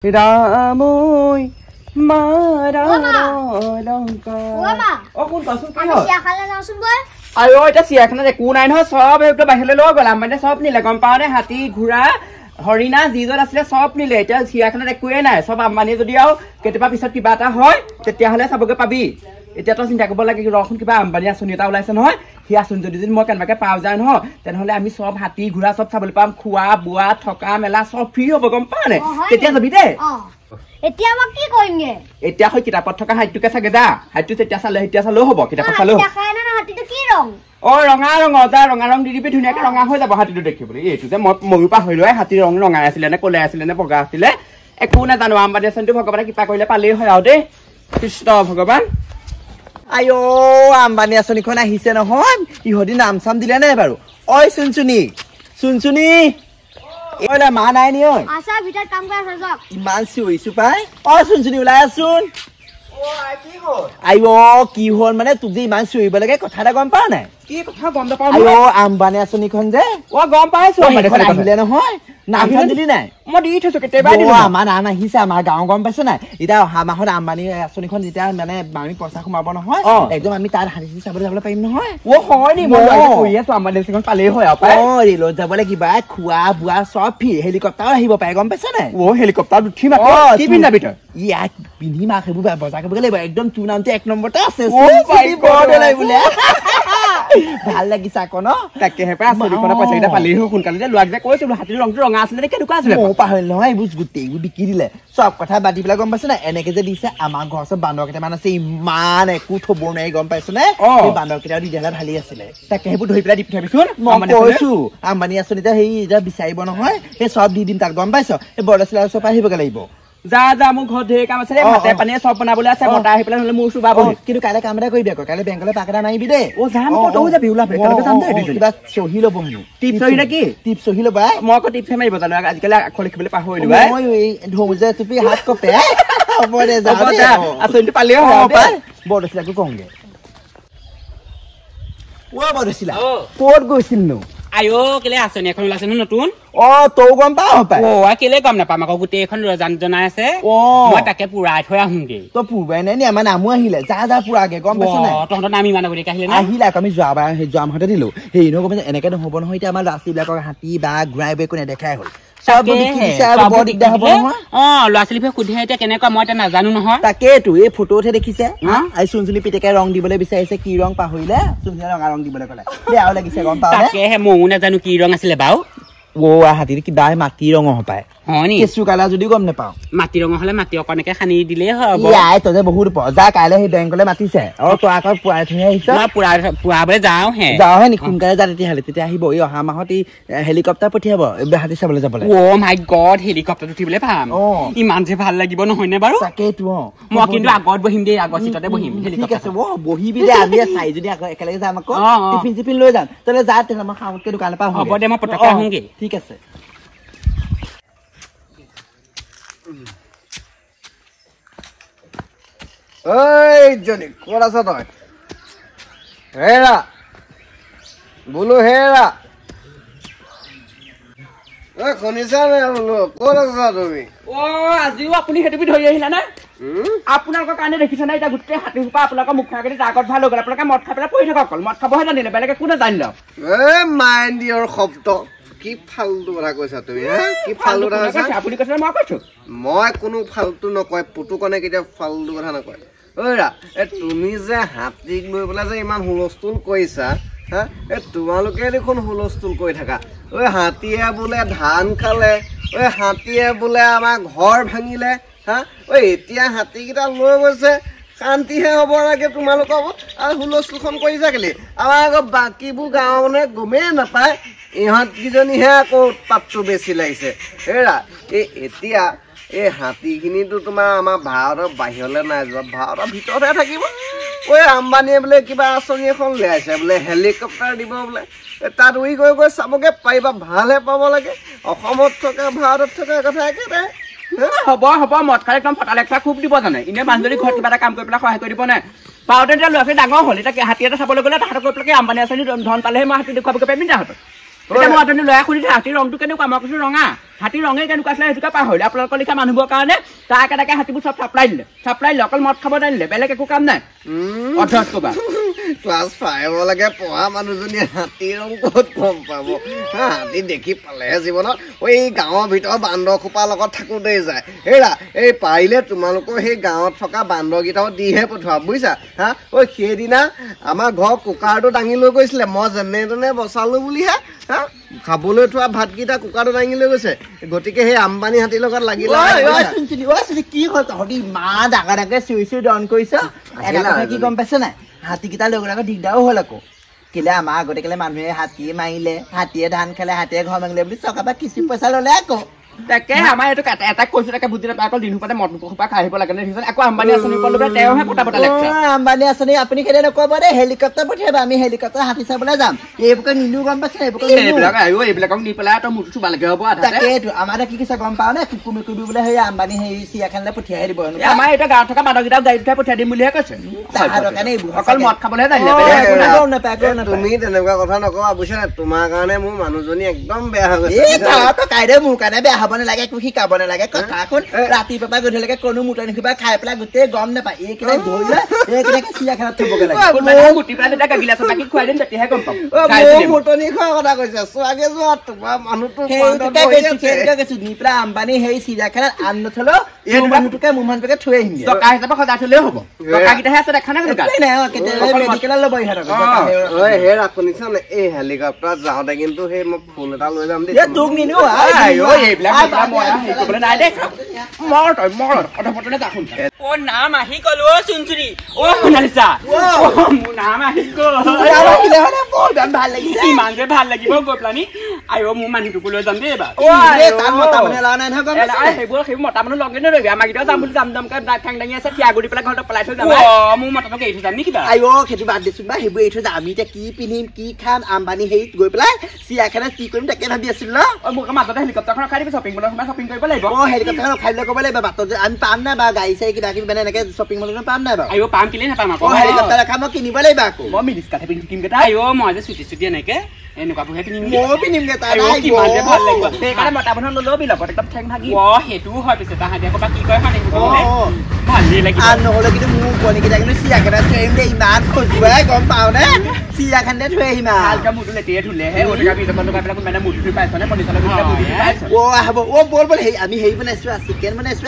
ৰামৈ মাৰা লংকা অ কোন কচোন কি হ'ল চিয়াখালে যাওঁচোন বৈ আয়ো এটা চিয়াখানাত একো নাই নহয় সব একদম বাহিৰলৈ লৈ গ'ল মানে সব নিলে গম পাওঁ নে হাতী ঘোঁৰা হৰিণা যিজন আছিলে সব নিলে এতিয়া চিয়াখানাত একোৱে নাই সব আম্বানীয়ে যদি আৰু কেতিয়াবা পিছত কিবা এটা হয় তেতিয়াহ'লে চাবগৈ পাবি এতিয়া তই চিন্তা কৰিব লাগে ৰখন কিবা আম্বানী আঁচনি এটা ওলাইছে নহয় সেই আঁচনি যদি মই কেনেবাকে পাওঁ যায় নহয় তেনেহ'লে আমি সব হাতী ঘোঁৰা সব চাবলৈ পাম খোৱা বোৱা থকা মেলা সব ফ্ৰী হ'ব গম পাওঁ নে তেতিয়া যাবি দেই এতিয়া মই কি কৰিমগে এতিয়া হয় কিতাপত থকা হাতীটোকে চাগে যা হাতীটো তেতিয়া চালেও হ'ব কিতাপত চালেও হাতীটো কি ৰং অ ৰঙা ৰঙ যা ৰঙা ৰং দি দিবি ধুনীয়াকে ৰঙা হৈ যাব হাতীটো দেখিবলৈ এইটো যে ময়ো পাহৰিলো হাতীৰ ৰং ৰঙা আছিলে নে ক'লে আছিলে নে বগা আছিলে একো নাজানো আম্বানী আঁচনিটো ভগৱানে কৃপা কৰিলে পালেই হয় আৰু দেই কৃষ্ণ ভগৱান আইঅ আম্বানী আঁচনিখন আহিছে নহয় ইহঁতি নাম চাম দিলে নে বাৰু ঐ চুনচুনি ঐ মা নাই নি ঐ আছা ভিতৰত কাম কৰি আছে যাওক ইমান চিঞৰিছো পাই অ চুনচুনি ওলাই আছোন আইঅ কি হ'ল মানে তোক যে ইমান চিঞৰিব লাগে কথা এটা গম পাৱ নাই কি কথা গম নাপাওঁ আইঅ আম্বানী আঁচনিখন যে অ গম পাইছো আহিলে নহয় নাম দিলি নাই মই দি থৈছো কেতিয়াবা দিলো আমাৰ নাম আহিছে আমাৰ গাঁও গম পাইছ নাই এতিয়া অহা মাহত আম্বানী আঁচনিখন যেতিয়া মানে আমি পইচা সোমাব নহয় একদম আমি তাৰ হাতী চাবলৈ যাবলৈ পাৰিম নহয় অ হয় নি মই কৰি আছো আম্বানী আঁচনিখন পালেই হয় অ ৰেলত যাবলৈ কিবা খোৱা বোৱা চব ফ্ৰী হেলিকপ্টাৰ আহিব পাৰে গম পাইছ নাই অ হেলিকপ্টাৰ উঠিম কি পিন্ধাবি তই ইয়াক পিন্ধিম সেইবোৰ বজাৰ কৰিব লাগিব একদম তোৰ নামটো 1 নম্বৰতে আছে বোলে ভাল লাগিছে আকৌ ন তাকেহে পাই আঁচনিখনৰ পইচা কেইটা পালেই হয় সোনকালে যে লোৱাক যে কৈছিলো হাতীৰ ৰংটো ৰঙা আছিলে নে কেনেকুৱা আছিলে মই পাহৰিলো নহয় এইবোৰ গোটেইবোৰ বিকি দিলে চব কথা বাদ পেলাই গম পাইছ না এনেকে যে দিছে আমাৰ ঘৰ চব বান্দৰ কেইটামান আছে ইমান একো থব নোৱাৰি গম পাইছ নে সেই বান্দৰ কেইটাও দি দিলে ভালেই আছিলে তাকে সেইবোৰ ধৰি পেলাই দি পঠাবিচোন মই কৈছো আম্বানী আঁচনিতে সেই এতিয়া বিচাৰিব নহয় সেই চব দি দিম তাত গম পাইছ এই বৰদৈচিলা চব আহিবগে লাগিব যা মোৰ ঘৰত ঢেৰ কাম আছে ভাতে পানীয়ে চব বনাবলৈ আছে বতাহ আহি পেলাই নহ'লে মোৰ চুবাব কিন্তু কাইলৈ কাম এটা কৰিবি আকৌ কাইলৈ বেংকলৈ পাক এটা মাৰিবি দেই অ যাম তইও যাবি ওলাবি একেলগে যাম দেই কিবা চহী ল'ব হেনো টিপ চহী নেকি টিপ চহী ল'বা মই আকৌ টিপহে মাৰিব জানো আজিকালি আখৰ লিখিবলৈ পাহৰিলো মই ধুম যে টুপি হাত কপে হ'ব দে যা আঁচনিটো পালেও হ'ব বৰদৈচিলাকো কওঁগে অ বৰদৈচিলা ক'ত গৈছিলনো আয়ো কেলে আঁচনি এখন ওলাইছে ন নতুন অ তৌ গম পাৱ পাই অ কেলে গম নাপাম আকৌ গোটেই এখন জনাই আছে মই তাকে পুৰাই থৈ আহোঁগে তই পুৰবাই নাই নি আমাৰ নামো আহিলে যা পুৰাগে গম পাইছ নাই তহঁতৰ নাম ইমান আগতে আহিলে আহিলে আকৌ আমি যোৱা মাহতে দিলো সেই নহয় গম পাইছ এনেকে নহ'ব নহয় এতিয়া আমাৰ ল'ৰা ছোৱালীবিলাকৰ হাতী বা ঘূৰাই একো নেদেখাই হ'ল ল'ৰা ছোৱালীবোৰে সুধে এতিয়া কেনেকুৱা মই এতিয়া নাজানো নহয় তাকেইতো এই ফটোতহে দেখিছে চুনচুনি পিতেকে ৰং দিবলৈ বিচাৰিছে কি ৰং পাহৰিলে চুনচুনি ৰঙা ৰং দিবলৈ ক'লে বেয়াও লাগিছে গম পাৱ তাকেহে ময়ো নাজানো কি ৰং আছিলে বাৰু অ হাতীৰ কিবা মাটি ৰঙ হপায় কেঁচু কালা যদি গম নাপাওঁ মাটি ৰঙ হলে মাটি অকণকে সানি দিলেই হ'ব তই যে বহুত যা কাইলৈ সেই বেংকলৈ মাতিছে আৰু তই আকৌ পুৱাই থৈ আহিছ পুৱাবলৈ যাওঁহে নি সোনকালে যা তেতিয়াহ'লে তেতিয়া আহিব এই অহা মাহত এই হেলিকপ্টাৰ পঠিয়াব হাতী চাবলৈ যাবলৈ অ মাই গড হেলিকপ্টাৰ উঠিবলৈ পাম ইমান যে ভাল লাগিব নহয় নে বাৰু তাকেইতো মই কিন্তু আগত বহিম দেই আগৰ চিটতে বহিম ঠিক আছে বহিবি দে আমি চাৰিজনী একেলগে যাম আকৌ টিফিন চিফিন লৈ যাম তই যা তেতিয়া মই খাওঁতকে দোকানৰ পৰা হ'ব দে মই পটককে আহোঁগে ঠিক আছে জনী ক'ত আছ তই হেৰা বোলো হেৰা শুনিছা নে বোলো ক'ত আছা তুমি অ আজিও আপুনি সেইটো ধৰি আহিলা নে আপোনালোকৰ কাৰণে দেখিছে নাই এতিয়া গোটেই হাতী সোপা আপোনালোকৰ মুখৰ আগেদি আগত ভাল হৈ গ'ল আপোনালোকে মদ খাই পেলাই পৰি থাকক অকল মদ খাবহে জানিলে বেলেগে কোনে জানিলে মাইণ্ড ইয়ৰ শব্দ কি ফাল্টু কথা কৈছা তুমি কি ফাল্টু কথা কৈছা আপুনি কৈছে মই কৈছো মই কোনো ফাল্টু নকয় পুতুকনে কেতিয়া ফাল্টু কথা নকয় ঐৰা তুমি যে হাতীক লৈ পেলাই যে ইমান হুলস্থুল কৰিছা তোমালোকে দেখোন হুলস্থুল কৰি থাকা হাতীয়ে বোলে ধান খালে হাতীয়ে বোলে আমাৰ ঘৰ ভাঙিলে এতিয়া হাতীকেইটা লৈ গৈছে শান্তিহে হ'ব লাগে তোমালোকক আৰু হুলস্থুলখন কৰিছা কেলে আমাৰ আকৌ বাকীবোৰ গাঁৱৰ মানুহে গমেই নাপায় ইহঁতকেইজনীহে আকৌ উৎপাতটো বেছি লাগিছে হেৰা এতিয়া এই হাতীখিনিতো তোমাৰ আমাৰ ভাৰতৰ বাহিৰলৈ নাই যোৱা ভাৰতৰ ভিতৰতহে থাকিব আম্বানীয়ে বোলে কিবা আঁচনি এখন উলিয়াইছে বোলে হেলিকপ্টাৰ দিব বোলে তাত উৰি গৈ চাবগে পাৰিবা ভালহে পাব লাগে অসমত থকা ভাৰতত থকা কথা একেটাই হ'ব মদ খালে একদম ফটা লেখা খুব দিব জানে এনেই মানুহজনী ঘৰত কিবা এটা কাম কৰি পেলাই সহায় কৰি দিব নাই পাওঁতে এতিয়া ল'ৰা ছোৱালী ডাঙৰ হ'ল এতিয়া হাতী এটা চাবলৈ গ'লে তাহাঁতক কৈ পেলাই আম্বানী আঁচনি ধন পালেহে মই হাতী দেখুৱাবগৈ পাৰিম তাহাঁতক এতিয়া মই অথনি লয়া খুলি হাতীৰ ৰংটো কেনেকুৱা মই কৈছো ৰঙা হাতীৰ ৰঙে কেনেকুৱা আছিলে সেইটোকে পাহৰিলে আপোনালোকৰ লিখা মানুহবোৰৰ কাৰণে তাকে তাকে হাতীবোৰ চব চাপ্লাই দিলে অকল মদ খাব দিলে বেলেগ একো কাম নাই অধ্যক্ষ কবা ক্লাছ 5 লৈকে পঢ়া মানুহজনী হাতীৰ ৰং ক'ত গম পাব হাতী দেখি পালেহে জীৱনত এই গাঁৱৰ ভিতৰত বান্দৰ খোপাৰ লগত থাকোঁতেই যায় হেৰা এই পাৰিলে তোমালোকৰ সেই গাঁৱত থকা বান্দৰকেইটাও দিহে পঠোৱা বুজিছা হা ঐ সেইদিনা আমাৰ ঘৰ কুকাৰটো দাঙি লৈ গৈছিলে মই যেনে তেনে বচালো বুলিহে হা খাবলৈ থোৱা ভাতকেইটা কুকাৰটো দাঙি লৈ গৈছে গতিকে সেই আম্বানী হাতীৰ লগত লাগিলে কি হ'ল তহঁতি ইমান ডাঙৰ ডাঙৰকে চিঞৰি চিঞৰি দন কৰিছ এটা কথা কি গম পাইছ নাই হাতীকেইটা লগত আকৌ দিগদাৰো হ'ল আকৌ কেলে আমাৰ আগতে কেলে মানুহে হাতীয়ে মাৰিলে হাতীয়ে ধান খালে হাতীয়ে ঘৰ মাৰিলে বুলি চৰকাৰৰ পৰা কিছু পইচা ল'লে আকৌ তাকে আমাৰ এইটো এটা কৈছো তাকে বুজি নাপায় অকল দিনটোতে মদ সোপা খাই আহিব লাগে দেখিছে আকৌ আম্বানী আঁচনি ওপৰত তেওঁহে পতা লাগিছে আম্বানী আঁচনি আপুনি কেলে নকব দে হেলিকপ্টাৰ পঠিয়াবা আমি হেলিকপ্টাৰ হাতী চাবলৈ যাম এইবোৰকে নিনো গম পাইছে এইবিলাকক নি পেলাই তই মূৰটো চুবা লাগে হ'ব তাকেইটো আমাৰ কি কৈছে গম পাও নে কুকুৰ মেকুৰী বোলে সেই আম্বানী সেই চিৰিয়াখানালৈ পঠিয়াই দিব আমাৰ এতিয়া গাঁৱত থকা মানুহকেইটাক গাড়ীত উঠাই পঠিয়াই দিম বুলিহে কৈছে অকল মদ খাবলৈহে জানিলে তুমি তেনেকুৱা কথা নকবা বুজিছা নাই তোমাৰ কাৰণে মোৰ মানুহজনী একদম বেয়া হৈ গৈছে কাইদে মোৰ কাৰণে বেয়া হ'ব নালাগে একো শিকাব নালাগে কথা শুন ৰাতিপুৱাৰ পৰা গধূলিলৈকে কোনো মুটৰ নিখিবা খাই পেলাই গোটেই গম নাপায় এইকেইটা ধৰিলে এইকেইটাকে চিৰিয়াখানাত থবগৈ লাগে মুটি পেলাই তেতিয়া গিলাচ বাকী খুৱাই দিম তেতিয়াহে গম পাম মুটনি খোৱা কথা কৈছে চোৱাগে যোৱা তোমাৰ মানুহটো নি পেলাই আম্বানী সেই চিৰিয়াখানাত আন নথলেও এই মানুহটোকে মোৰ মানুহটোকে থৈ আহিম টকা হিচাপে সদায় থলেও হ'ব টকাকেইটাহে আছে দেখা নাই এই হেলিকপ্টাৰত যাওঁতে কিন্তু সেই মই ফোন এটা লৈ যাম দেই তোক নিনো নাই দেখ মৰ নাম আহি গ'ল চুনচুৰি সোণালিছা মোৰ নাম আহি গ'ল ভাল লাগিছে ইমান যে ভাল লাগিব গৈ পেলানি আইঅ মোৰ মানুহটোকো লৈ যাম দেই এইবাৰ সেইবোৰ মতা মানুহ লগে নৰবি আমাৰ কেইটাও যাম বুলি যাম ঠেং দাঙি আছে থিয়া গুৰি পেলাই ঘৰতে পেলাই থৈ যাম মোৰ মতাটোক এৰি থৈ যাম নেকি সেইটো বাদ দিছো বা সেইবোৰ এৰি থৈ যাম আমি এতিয়া কি পিন্ধিম কি খাম আম্বানী হেৰিত গৈ পেলাই চিৰিয়াখানাত কি কৰিম তাকে ভাবি আছিলো ন মোক মাজতে হেলিকপ্টাৰখন ৰখাই দিবি শ্বপিং মলৰ সময় শ্বপিং কৰিব লাগিব হেলিকপ্টাৰ ৰখাই লৈ ক'ব লাগিব বাটত আমি পাম নাই বা গাড়ী চাড়ী কিবা কিবি মানে এনেকে শ্বপিং মলত পাম নাই বাৰু পাম কেলে নাপাম আকৌ হেলিকপ্টাৰ ৰখা মই কিনিব লাগিব আকৌ মই মিনিচ কাঠে পিন্ধি থাকিম কেইটা মই যে চুটি এনেকে এনেকুৱাবোৰহে পিন্ধিম ময়ো পিন্ধিমগে কিমান যে ভাল লাগিব সেইকাৰণে মতা মানুহ নল'বি লগত একদম ঠেং ভাগি সেইটোও হয় পিছে তাহাঁতি আকৌ কি কয় ভালেই লাগিব নহ'লে কিন্তু মোৰ কণীকেইটা কিন্তু চিৰিয়াখানাত থৈ আহিম দেই ইমান খজুৱাই গম পাওঁ নে চিৰিয়াখানাতে থৈ আহিম ভালকে মূৰটো লেটিয়ে ধুলেহে লগাই পেলাই কোনোবাই মূৰটো ধুই পাইছ নে পলিচলৈ ব'ল সেই আমি হেৰি বনাইছো চিকেন বনাইছো